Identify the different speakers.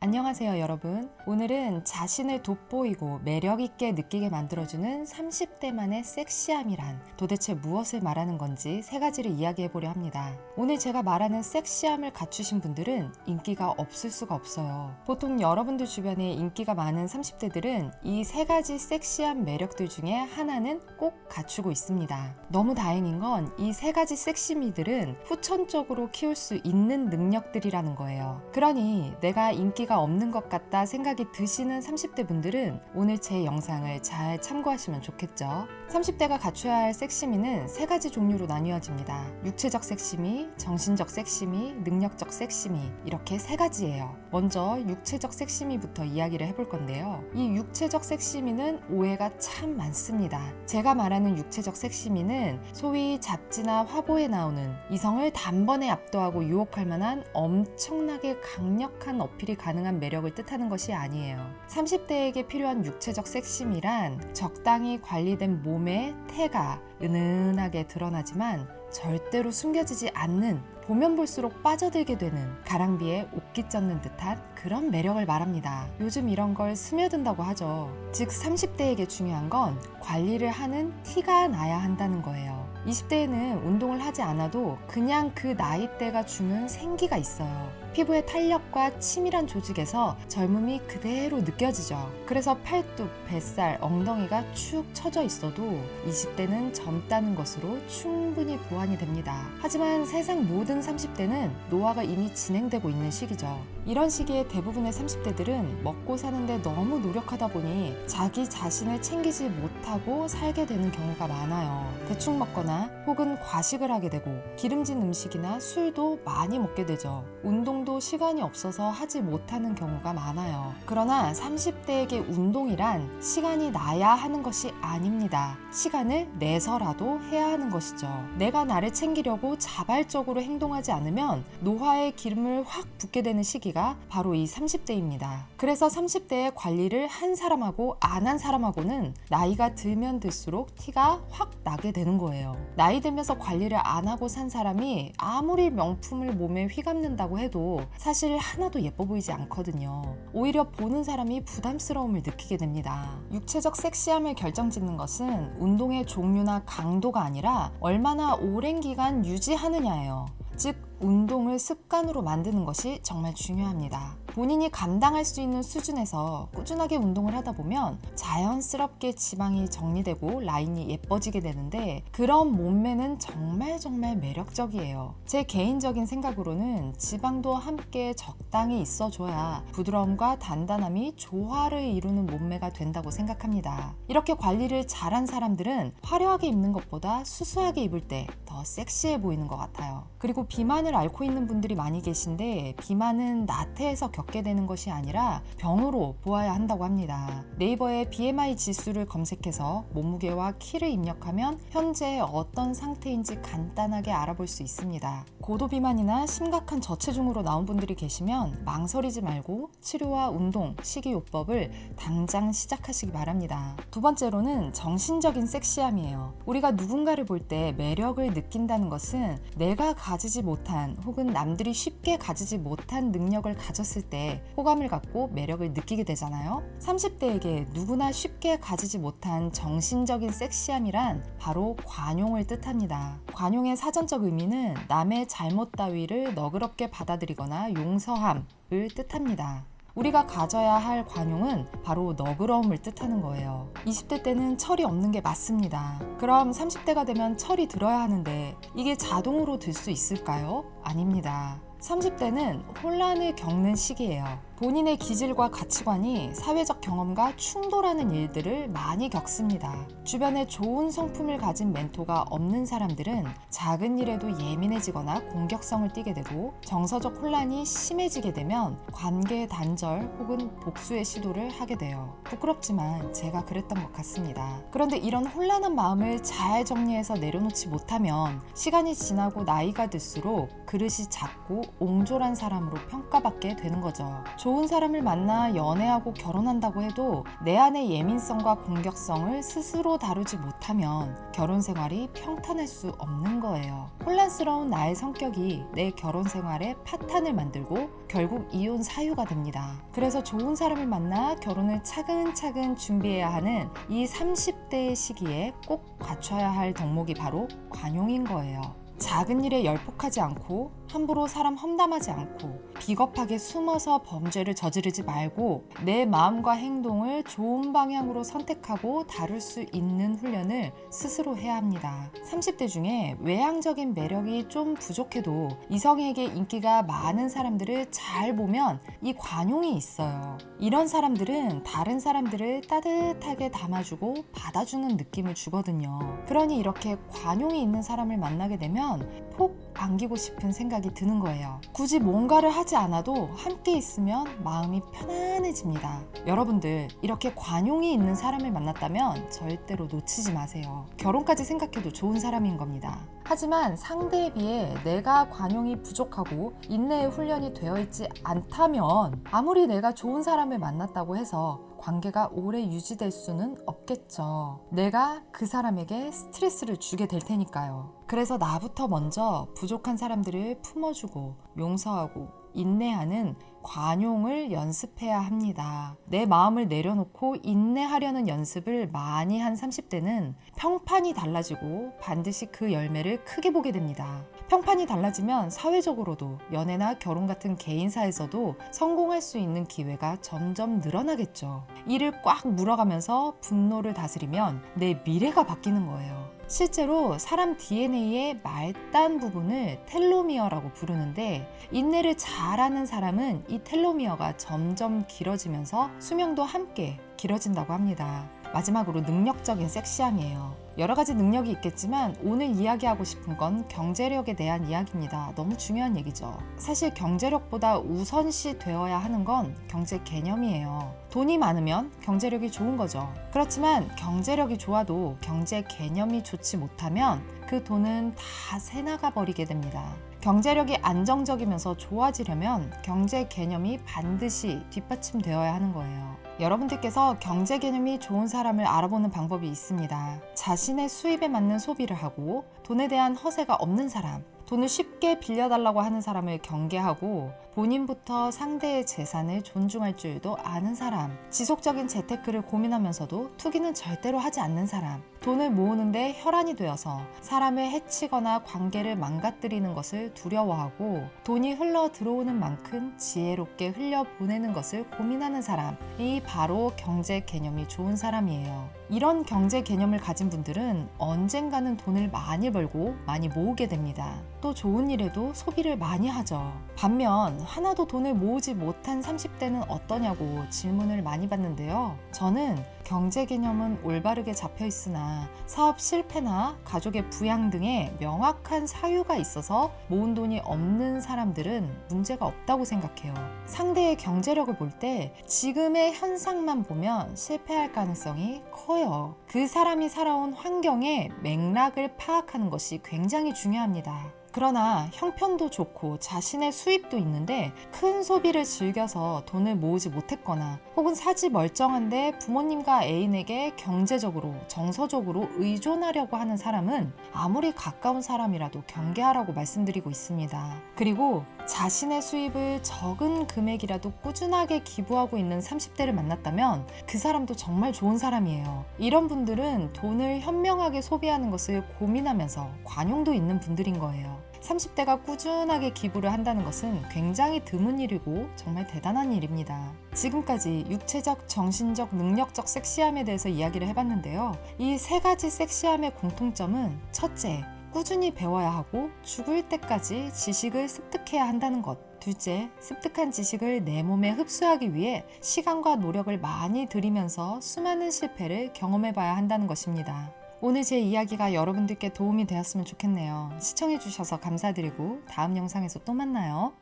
Speaker 1: 안녕하세요 여러분. 오늘은 자신을 돋보이고 매력있게 느끼게 만들어주는 30대만의 섹시함이란 도대체 무엇을 말하는 건지 세 가지를 이야기해보려 합니다. 오늘 제가 말하는 섹시함을 갖추신 분들은 인기가 없을 수가 없어요. 보통 여러분들 주변에 인기가 많은 30대들은 이 세 가지 섹시한 매력들 중에 하나는 꼭 갖추고 있습니다. 너무 다행인 건 이 세 가지 섹시미들은 후천적으로 키울 수 있는 능력들이라는 거예요. 그러니 내가 인기가 없는 것 같다 생각이 드시는 30대 분들은 오늘 제 영상을 잘 참고하시면 좋겠죠. 30대가 갖춰야 할 섹시미는 세 가지 종류로 나뉘어집니다. 육체적 섹시미, 정신적 섹시미, 능력적 섹시미, 이렇게 세 가지예요. 먼저 육체적 섹시미부터 이야기를 해볼 건데요. 이 육체적 섹시미는 오해가 참 많습니다. 제가 말하는 육체적 섹시미는 소위 잡지나 화보에 나오는 이성을 단번에 압도하고 유혹할 만한 엄청나게 강력한 어필이 가능한 매력을 뜻하는 것이 아니에요. 30대에게 필요한 육체적 섹시미란 적당히 관리된 몸의 태가 은은하게 드러나지만 절대로 숨겨지지 않는, 보면 볼수록 빠져들게 되는 가랑비에 옷깃 젖는 듯한 그런 매력을 말합니다. 요즘 이런 걸 스며든다고 하죠. 즉 30대에게 중요한 건 관리를 하는 티가 나야 한다는 거예요. 20대에는 운동을 하지 않아도 그냥 그 나이대가 주는 생기가 있어요. 피부의 탄력과 치밀한 조직에서 젊음이 그대로 느껴지죠. 그래서 팔뚝, 뱃살, 엉덩이가 축 처져 있어도 20대는 젊다는 것으로 충분히 보완이 됩니다. 하지만 세상 모든 30대는 노화가 이미 진행되고 있는 시기죠. 이런 시기에 대부분의 30대들은 먹고 사는데 너무 노력하다 보니 자기 자신을 챙기지 못하고 살게 되는 경우가 많아요. 대충 먹거나 혹은 과식을 하게 되고 기름진 음식이나 술도 많이 먹게 되죠. 운동도 시간이 없어서 하지 못하는 경우가 많아요. 그러나 30대에게 운동이란 시간이 나야 하는 것이 아닙니다. 시간을 내서라도 해야 하는 것이죠. 내가 나를 챙기려고 자발적으로 행동하지 않으면 노화의 기름을 확 붓게 되는 시기가 바로 이 30대입니다. 그래서 30대의 관리를 한 사람하고 안 한 사람하고는 나이가 들면 들수록 티가 확 나게 되는 거예요. 나이 들면서 관리를 안 하고 산 사람이 아무리 명품을 몸에 휘감는다고 해도 사실 하나도 예뻐 보이지 않거든요. 오히려 보는 사람이 부담스러움을 느끼게 됩니다. 육체적 섹시함을 결정짓는 것은 운동의 종류나 강도가 아니라 얼마나 오랜 기간 유지하느냐예요. 즉 운동을 습관으로 만드는 것이 정말 중요합니다. 본인이 감당할 수 있는 수준에서 꾸준하게 운동을 하다 보면 자연스럽게 지방이 정리되고 라인이 예뻐지게 되는데 그런 몸매는 정말 매력적이에요. 제 개인적인 생각으로는 지방도 함께 적당히 있어줘야 부드러움과 단단함이 조화를 이루는 몸매가 된다고 생각합니다. 이렇게 관리를 잘한 사람들은 화려하게 입는 것보다 수수하게 입을 때 더 섹시해 보이는 것 같아요. 그리고 비만을 앓고 있는 분들이 많이 계신데 비만은 나태해서 겪게 되는 것이 아니라 병으로 보아야 한다고 합니다. 네이버에 BMI 지수를 검색해서 몸무게와 키를 입력하면 현재 어떤 상태인지 간단하게 알아볼 수 있습니다. 고도비만이나 심각한 저체중으로 나온 분들이 계시면 망설이지 말고 치료와 운동, 식이요법을 당장 시작하시기 바랍니다. 두 번째로는 정신적인 섹시함이에요. 우리가 누군가를 볼 때 매력을 느낀다는 것은 내가 가지지 못한 혹은 남들이 쉽게 가지지 못한 능력을 가졌을 때 호감을 갖고 매력을 느끼게 되잖아요. 30대에게 누구나 쉽게 가지지 못한 정신적인 섹시함이란 바로 관용을 뜻합니다. 관용의 사전적 의미는 남의 잘못 따위를 너그럽게 받아들이거나 용서함을 뜻합니다. 우리가 가져야 할 관용은 바로 너그러움을 뜻하는 거예요. 20대 때는 철이 없는 게 맞습니다. 그럼 30대가 되면 철이 들어야 하는데 이게 자동으로 들 수 있을까요? 아닙니다. 30대는 혼란을 겪는 시기예요. 본인의 기질과 가치관이 사회적 경험과 충돌하는 일들을 많이 겪습니다. 주변에 좋은 성품을 가진 멘토가 없는 사람들은 작은 일에도 예민해지거나 공격성을 띠게 되고 정서적 혼란이 심해지게 되면 관계 단절 혹은 복수의 시도를 하게 돼요. 부끄럽지만 제가 그랬던 것 같습니다. 그런데 이런 혼란한 마음을 잘 정리해서 내려놓지 못하면 시간이 지나고 나이가 들수록 그릇이 작고 옹졸한 사람으로 평가받게 되는 거죠. 좋은 사람을 만나 연애하고 결혼한다고 해도 내 안의 예민성과 공격성을 스스로 다루지 못하면 결혼 생활이 평탄할 수 없는 거예요. 혼란스러운 나의 성격이 내 결혼 생활에 파탄을 만들고 결국 이혼 사유가 됩니다. 그래서 좋은 사람을 만나 결혼을 차근차근 준비해야 하는 이 30대의 시기에 꼭 갖춰야 할 덕목이 바로 관용인 거예요. 작은 일에 열폭하지 않고 함부로 사람 험담하지 않고 비겁하게 숨어서 범죄를 저지르지 말고 내 마음과 행동을 좋은 방향으로 선택하고 다룰 수 있는 훈련을 스스로 해야 합니다. 30대 중에 외향적인 매력이 좀 부족해도 이성에게 인기가 많은 사람들을 잘 보면 이 관용이 있어요. 이런 사람들은 다른 사람들을 따뜻하게 담아주고 받아주는 느낌을 주거든요. 그러니 이렇게 관용이 있는 사람을 만나게 되면 폭 안기고 싶은 생각이 드는 거예요. 굳이 뭔가를 하지 않아도 함께 있으면 마음이 편안해집니다. 여러분들 이렇게 관용이 있는 사람을 만났다면 절대로 놓치지 마세요. 결혼까지 생각해도 좋은 사람인 겁니다. 하지만 상대에 비해 내가 관용이 부족하고 인내의 훈련이 되어 있지 않다면 아무리 내가 좋은 사람을 만났다고 해서 관계가 오래 유지될 수는 없겠죠. 내가 그 사람에게 스트레스를 주게 될 테니까요. 그래서 나부터 먼저 부족한 사람들을 품어주고 용서하고 인내하는 관용을 연습해야 합니다. 내 마음을 내려놓고 인내하려는 연습을 많이 한 30대는 평판이 달라지고 반드시 그 열매를 크게 보게 됩니다. 평판이 달라지면 사회적으로도 연애나 결혼 같은 개인사에서도 성공할 수 있는 기회가 점점 늘어나겠죠. 이를 꽉 물어가면서 분노를 다스리면 내 미래가 바뀌는 거예요. 실제로 사람 DNA의 말단 부분을 텔로미어라고 부르는데 인내를 잘하는 사람은 이 텔로미어가 점점 길어지면서 수명도 함께 길어진다고 합니다. 마지막으로 능력적인 섹시함이에요. 여러 가지 능력이 있겠지만 오늘 이야기하고 싶은 건 경제력에 대한 이야기입니다. 너무 중요한 얘기죠. 사실 경제력보다 우선시 되어야 하는 건 경제 개념이에요. 돈이 많으면 경제력이 좋은 거죠. 그렇지만 경제력이 좋아도 경제 개념이 좋지 못하면 그 돈은 다 새나가 버리게 됩니다. 경제력이 안정적이면서 좋아지려면 경제 개념이 반드시 뒷받침되어야 하는 거예요. 여러분들께서 경제 개념이 좋은 사람을 알아보는 방법이 있습니다. 자신의 수입에 맞는 소비를 하고 돈에 대한 허세가 없는 사람, 돈을 쉽게 빌려달라고 하는 사람을 경계하고 본인부터 상대의 재산을 존중할 줄도 아는 사람, 지속적인 재테크를 고민하면서도 투기는 절대로 하지 않는 사람, 돈을 모으는데 혈안이 되어서 사람을 해치거나 관계를 망가뜨리는 것을 두려워하고 돈이 흘러 들어오는 만큼 지혜롭게 흘려보내는 것을 고민하는 사람이 바로 경제 개념이 좋은 사람이에요. 이런 경제 개념을 가진 분들은 언젠가는 돈을 많이 벌고 많이 모으게 됩니다. 또 좋은 일에도 소비를 많이 하죠. 반면 하나도 돈을 모으지 못한 30대는 어떠냐고 질문을 많이 받는데요. 저는 경제 개념은 올바르게 잡혀 있으나 사업 실패나 가족의 부양 등의 명확한 사유가 있어서 모은 돈이 없는 사람들은 문제가 없다고 생각해요. 상대의 경제력을 볼 때 지금의 현상만 보면 실패할 가능성이 커요. 그 사람이 살아온 환경의 맥락을 파악하는 것이 굉장히 중요합니다. 그러나 형편도 좋고 자신의 수입도 있는데 큰 소비를 즐겨서 돈을 모으지 못했거나 혹은 사지 멀쩡한데 부모님과 애인에게 경제적으로 정서적으로 의존하려고 하는 사람은 아무리 가까운 사람이라도 경계하라고 말씀드리고 있습니다. 그리고 자신의 수입을 적은 금액이라도 꾸준하게 기부하고 있는 30대를 만났다면 그 사람도 정말 좋은 사람이에요. 이런 분들은 돈을 현명하게 소비하는 것을 고민하면서 관용도 있는 분들인 거예요. 30대가 꾸준하게 기부를 한다는 것은 굉장히 드문 일이고 정말 대단한 일입니다. 지금까지 육체적, 정신적, 능력적 섹시함에 대해서 이야기를 해봤는데요. 이 세 가지 섹시함의 공통점은 첫째, 꾸준히 배워야 하고 죽을 때까지 지식을 습득해야 한다는 것. 둘째, 습득한 지식을 내 몸에 흡수하기 위해 시간과 노력을 많이 들이면서 수많은 실패를 경험해봐야 한다는 것입니다. 오늘 제 이야기가 여러분들께 도움이 되었으면 좋겠네요. 시청해주셔서 감사드리고 다음 영상에서 또 만나요.